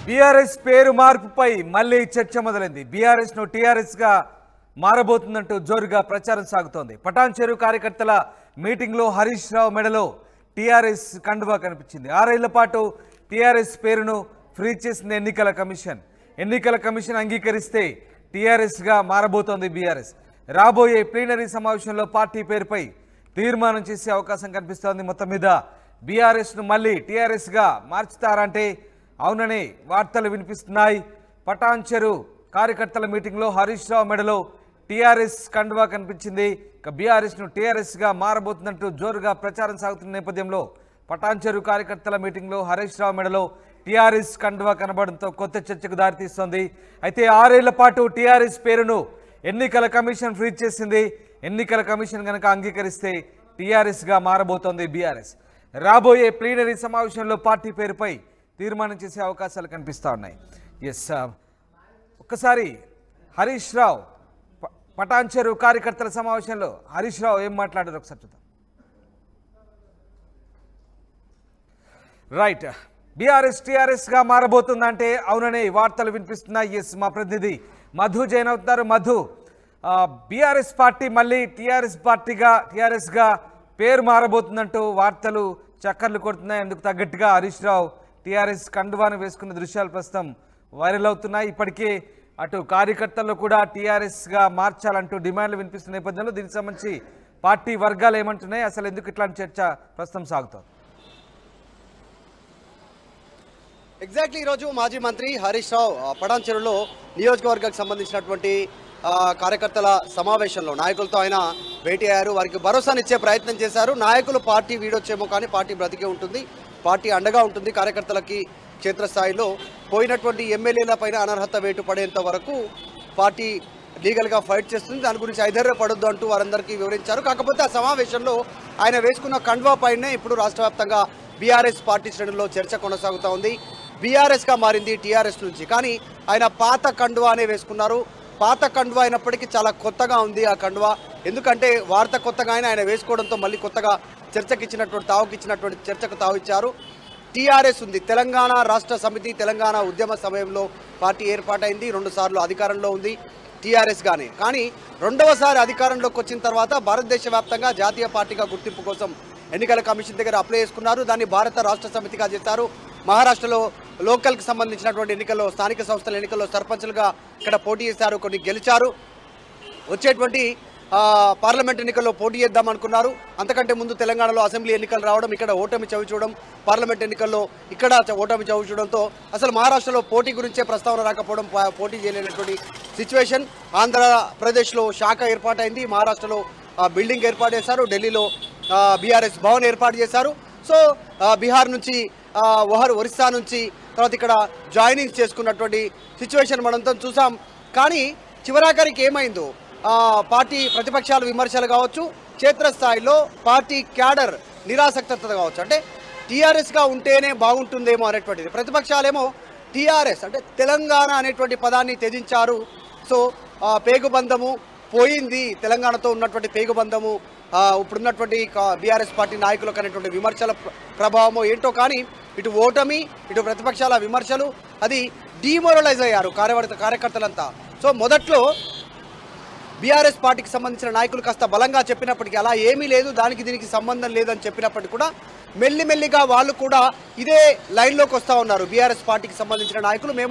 BRS పేరు మార్పుపై మళ్ళీ చర్చ మొదలైంది. బీఆర్ఎస్ ను టీఆర్ఎస్ గా మారబోతుందంటూ జోరుగా ప్రచారం సాగుతోంది. పటాన్ చెరువు కార్యకర్తల మీటింగ్ లో హరీష్ రావు మెడలో టీఆర్ఎస్ కండువా కనిపించింది. 6 ఏళ్ల పాటు టీఆర్ఎస్ పేరును ఫ్రీజ్ చేసింది ఎన్నికల కమిషన్. ఎన్నికల కమిషన్ అంగీకరిస్తే టీఆర్ఎస్ గా మారబోతోంది బీఆర్ఎస్. రాబోయే ప్లీనరీ సమావేశంలో పార్టీ పేరుపై తీర్మానం చేసే అవకాశం కనిపిస్తోంది. మొత్తం మీద బీఆర్ఎస్ ను మళ్ళీ టీఆర్ఎస్ గా మార్చుతారంటే అవుననే వార్తలు వినిపిస్తున్నాయి. పటాన్ చెరువు కార్యకర్తల మీటింగ్లో హరీష్ రావు మెడలో టీఆర్ఎస్ కండువా కనిపించింది. ఇక బీఆర్ఎస్ ను టీఆర్ఎస్ గా మారబోతుందంటూ జోరుగా ప్రచారం సాగుతున్న నేపథ్యంలో పటాన్ చెరువు కార్యకర్తల మీటింగ్లో హరీష్ రావు మెడలో టీఆర్ఎస్ కండువా కనబడంతో కొత్త చర్చకు దారితీస్తోంది. అయితే 6 ఏళ్ల పాటు టీఆర్ఎస్ పేరును ఎన్నికల కమిషన్ ఫ్రీజ్ చేసింది. ఎన్నికల కమిషన్ కనుక అంగీకరిస్తే టీఆర్ఎస్ గా మారబోతోంది బీఆర్ఎస్. రాబోయే ప్లీనరీ సమావేశంలో పార్టీ పేరుపై తీర్మానం చేసే అవకాశాలు కనిపిస్తూ ఉన్నాయి. ఒక్కసారి హరీష్ రావు పటాన్ చెరువు కార్యకర్తల సమావేశంలో హరీష్ రావు ఏం మాట్లాడారు ఒకసారి చూద్దాం. రైట్, బీఆర్ఎస్ టీఆర్ఎస్ గా మారబోతుందంటే అవుననే వార్తలు వినిపిస్తున్నాయి. మా ప్రతినిధి మధు జైన్ అవుతున్నారు. మధు, బీఆర్ఎస్ పార్టీ మళ్ళీ టీఆర్ఎస్ గా పేరు మారబోతుందంటూ వార్తలు చక్కర్లు కొడుతున్నాయి. అందుకు తగ్గట్టుగా హరీష్ రావు టీఆర్ఎస్ కండువాను వేసుకున్న దృశ్యాలు ప్రస్తుతం వైరల్ అవుతున్నాయి. ఇప్పటికే అటు కార్యకర్తల్లో కూడా టీఆర్ఎస్ గా మార్చాలంటూ డిమాండ్లు వినిపిస్తున్న నేపథ్యంలో దీనికి సంబంధించి పార్టీ వర్గాలు ఏమంటున్నాయి, అసలు ఎందుకు ఇట్లాంటి చర్చ ప్రస్తుతం సాగుతోంది? ఎగ్జాక్ట్లీ ఈరోజు మాజీ మంత్రి హరీష్ రావు పటాన్ చెరువులో నియోజకవర్గానికి సంబంధించినటువంటి కార్యకర్తల సమావేశంలో నాయకులతో ఆయన భేటీ అయ్యారు. వారికి భరోసానిచ్చే ప్రయత్నం చేశారు. నాయకులు పార్టీ వీడొచ్చేమో కానీ పార్టీ బ్రతికే ఉంటుంది, పార్టీ అండగా ఉంటుంది. కార్యకర్తలకి క్షేత్రస్థాయిలో పోయినటువంటి ఎమ్మెల్యేల పైన అనర్హత వేటు పడేంత వరకు పార్టీ లీగల్గా ఫైట్ చేస్తుంది. దాని గురించి ఐధైర్యపడొద్దు అంటూ వారందరికీ వివరించారు. కాకపోతే ఆ సమావేశంలో ఆయన వేసుకున్న కండువా పైనే ఇప్పుడు రాష్ట్ర వ్యాప్తంగా బీఆర్ఎస్ పార్టీ శ్రేణుల్లో చర్చ కొనసాగుతూ ఉంది. బీఆర్ఎస్గా మారింది టీఆర్ఎస్ నుంచి, కానీ ఆయన పాత కండువా అనే వేసుకున్నారు. పాత కండువా అయినప్పటికీ చాలా కొత్తగా ఉంది ఆ కండువా. ఎందుకంటే వార్త కొత్తగా ఆయన వేసుకోవడంతో మళ్ళీ కొత్తగా తావుకిచ్చినటువంటి చర్చకు తావిచ్చారు. టీఆర్ఎస్ ఉంది, తెలంగాణ రాష్ట్ర సమితి, తెలంగాణ ఉద్యమ సమయంలో పార్టీ ఏర్పాటైంది. 2 సార్లు అధికారంలో ఉంది టీఆర్ఎస్ గానే. కానీ 2వసారి అధికారంలోకి వచ్చిన తర్వాత భారతదేశ వ్యాప్తంగా జాతీయ పార్టీగా గుర్తింపు కోసం ఎన్నికల కమిషన్ దగ్గర అప్లై చేసుకున్నారు. దాన్ని భారత రాష్ట్ర సమితిగా చేశారు. మహారాష్ట్రలో లోకల్కి సంబంధించినటువంటి ఎన్నికల్లో, స్థానిక సంస్థల ఎన్నికల్లో సర్పంచ్లుగా ఇక్కడ పోటీ చేశారు, కొన్ని గెలిచారు. వచ్చేటువంటి పార్లమెంట్ ఎన్నికల్లో పోటీ చేద్దాం అనుకున్నారు. అంతకంటే ముందు తెలంగాణలో అసెంబ్లీ ఎన్నికలు రావడం, ఇక్కడ ఓటమి చవిచూడడం, పార్లమెంట్ ఎన్నికల్లో ఇక్కడ ఓటమి చవిచూడడంతో అసలు మహారాష్ట్రలో పోటీ గురించే ప్రస్తావన రాకపోవడం, పోటీ చేయలేనటువంటి సిచ్యువేషన్. ఆంధ్రప్రదేశ్లో శాఖ ఏర్పాటైంది, మహారాష్ట్రలో బిల్డింగ్ ఏర్పాటు చేశారు, ఢిల్లీలో బీఆర్ఎస్ భవన్ ఏర్పాటు చేశారు. సో బీహార్ నుంచి ఒరిస్సా నుంచి తర్వాత ఇక్కడ జాయినింగ్స్ చేసుకున్నటువంటి సిచ్యువేషన్ మనంతా చూసాం. కానీ చివరాఖరికి ఏమైందో పార్టీ ప్రతిపక్షాలు విమర్శలు కావచ్చు, క్షేత్రస్థాయిలో పార్టీ క్యాడర్ నిరాసక్తత కావచ్చు. అంటే టీఆర్ఎస్గా ఉంటేనే బాగుంటుందేమో అనేటువంటిది. ప్రతిపక్షాలేమో టీఆర్ఎస్ అంటే తెలంగాణ అనేటువంటి పదాన్ని త్యజించారు. సో పేగుబంధము పోయింది, తెలంగాణతో ఉన్నటువంటి పేగుబంధము ఇప్పుడున్నటువంటి బీఆర్ఎస్ పార్టీ నాయకులకు అనేటువంటి విమర్శల ప్రభావమో ఏంటో, కానీ ఇటు ఓటమి, ఇటు ప్రతిపక్షాల విమర్శలు, అది డీమోరలైజ్ అయ్యారు కార్యకర్తలంతా. సో మొదట్లో బీఆర్ఎస్ పార్టీకి సంబంధించిన నాయకులు కాస్త బలంగా చెప్పినప్పటికీ అలా ఏమీ లేదు, దానికి దీనికి సంబంధం లేదని చెప్పినప్పటికీ కూడా మెల్లిమెల్లిగా వాళ్ళు కూడా ఇదే లైన్లోకి వస్తూ ఉన్నారు. బీఆర్ఎస్ పార్టీకి సంబంధించిన నాయకులు మేము